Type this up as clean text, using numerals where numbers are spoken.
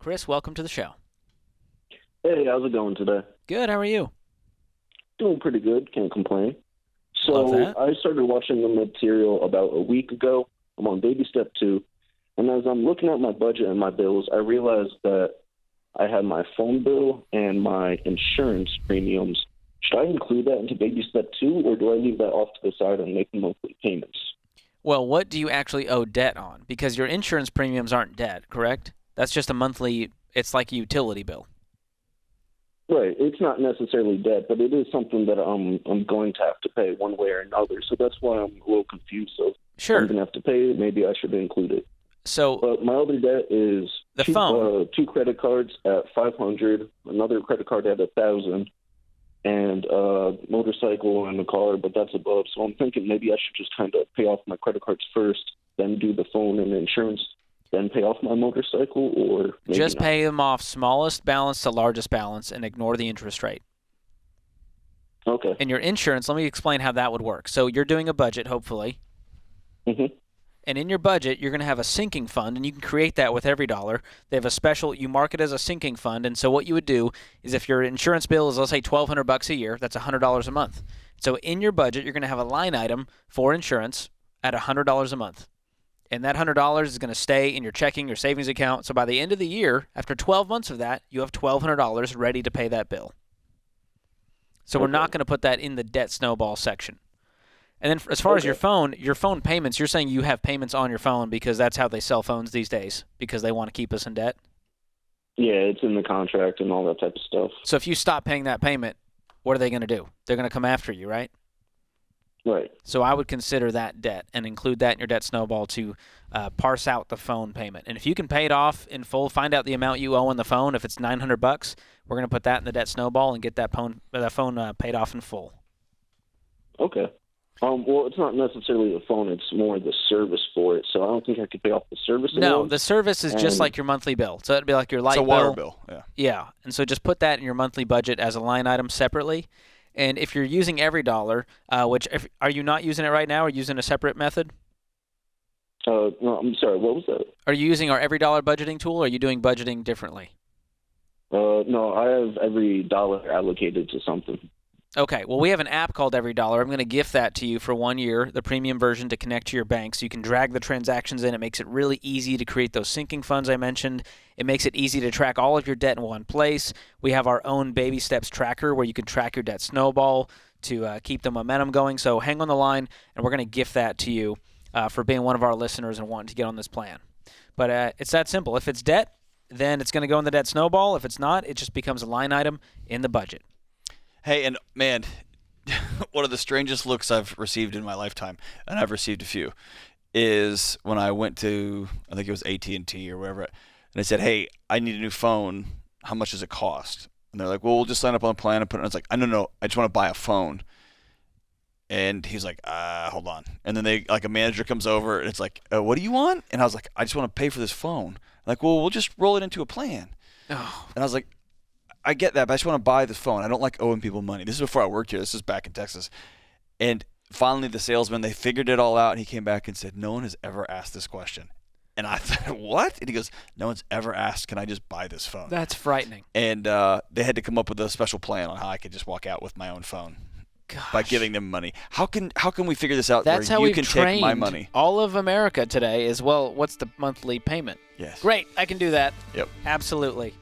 Chris, welcome to the show. Hey, how's it going today? Good, how are you? Doing pretty good, can't complain. Love So that. I started watching the material about a week ago. I'm on baby step 2, and as I'm looking at my budget and my bills, I realized that I had my phone bill and my insurance premiums. Should I include that into baby step 2, or do I leave that off to the side and make monthly payments? Well, what do you actually owe debt on? Because your insurance premiums aren't debt, correct? That's just a monthly, it's like a utility bill. Right. It's not necessarily debt, but it is something that I'm going to have to pay one way or another. So that's why I'm a little confused. So if Sure. I'm going to have to pay it, maybe I should include it. So But my other debt is The phone. two credit cards at $500, another credit card at $1,000, and a motorcycle and a car, but that's above. So I'm thinking maybe I should just kind of pay off my credit cards first, then do the phone and insurance, then pay off my motorcycle, or maybe just not. pay them off smallest balance to largest balance and ignore the interest rate. Okay. And your insurance, let me explain how that would work. So you're doing a budget, hopefully. hmm And in your budget, you're going to have a sinking fund, and you can create that with every dollar. They have a special, you mark it as a sinking fund, and so what you would do is if your insurance bill is, let's say, $1,200 a year, that's $100 a month. So in your budget, you're going to have a line item for insurance at $100 a month. And that $100 is going to stay in your checking, your savings account. So by the end of the year, after 12 months of that, you have $1,200 ready to pay that bill. So we're not going to put that in the debt snowball section. And then as far as your phone payments, you're saying you have payments on your phone because that's how they sell phones these days, because they want to keep us in debt? Yeah, it's in the contract and all that type of stuff. So if you stop paying that payment, what are they going to do? They're going to come after you, right? Right. So I would consider that debt and include that in your debt snowball to parse out the phone payment. And if you can pay it off in full, find out the amount you owe on the phone. If it's $900, we're going to put that in the debt snowball and get that phone paid off in full. Okay. Well, it's not necessarily the phone; it's more the service for it. So I don't think I could pay off the service. No, alone. the service is just like your monthly bill. So it'd be like your light It's a bill. water bill. Yeah. Yeah, and so just put that in your monthly budget as a line item separately. And if you're using every dollar, are you not using it right now or using a separate method? No, I'm sorry. What was that? Are you using our every dollar budgeting tool or are you doing budgeting differently? No, I have every dollar allocated to something. Okay, well, we have an app called Every Dollar. I'm going to gift that to you for 1 year, the premium version to connect to your bank so you can drag the transactions in. It makes it really easy to create those sinking funds I mentioned. It makes it easy to track all of your debt in one place. We have our own baby steps tracker where you can track your debt snowball to keep the momentum going. So hang on the line, and we're going to gift that to you for being one of our listeners and wanting to get on this plan. But it's that simple. If it's debt, then it's going to go in the debt snowball. If it's not, it just becomes a line item in the budget. Hey, and man, one of the strangest looks I've received in my lifetime, and I've received a few, is when I went to, I think it was AT&T or wherever, and I said, hey, I need a new phone. How much does it cost? And they're like, well, we'll just sign up on a plan and put it. And I was like, no, I just want to buy a phone. And he's like, hold on. And then a manager comes over, and it's like, what do you want? And I was like, I just want to pay for this phone. Like, well, we'll just roll it into a plan. Oh. And I was like, I get that, but I just want to buy this phone. I don't like owing people money. This is before I worked here. This is back in Texas. And finally, the salesman, they figured it all out, and he came back and said, no one has ever asked this question. And I thought, what? And he goes, no one's ever asked, can I just buy this phone? That's frightening. And they had to come up with a special plan on how I could just walk out with my own phone. Gosh. By giving them money. How can we figure this out That's where how you we've can trained take my money? all of America today is, well, what's the monthly payment? Yes. Great, I can do that. Yep. Absolutely.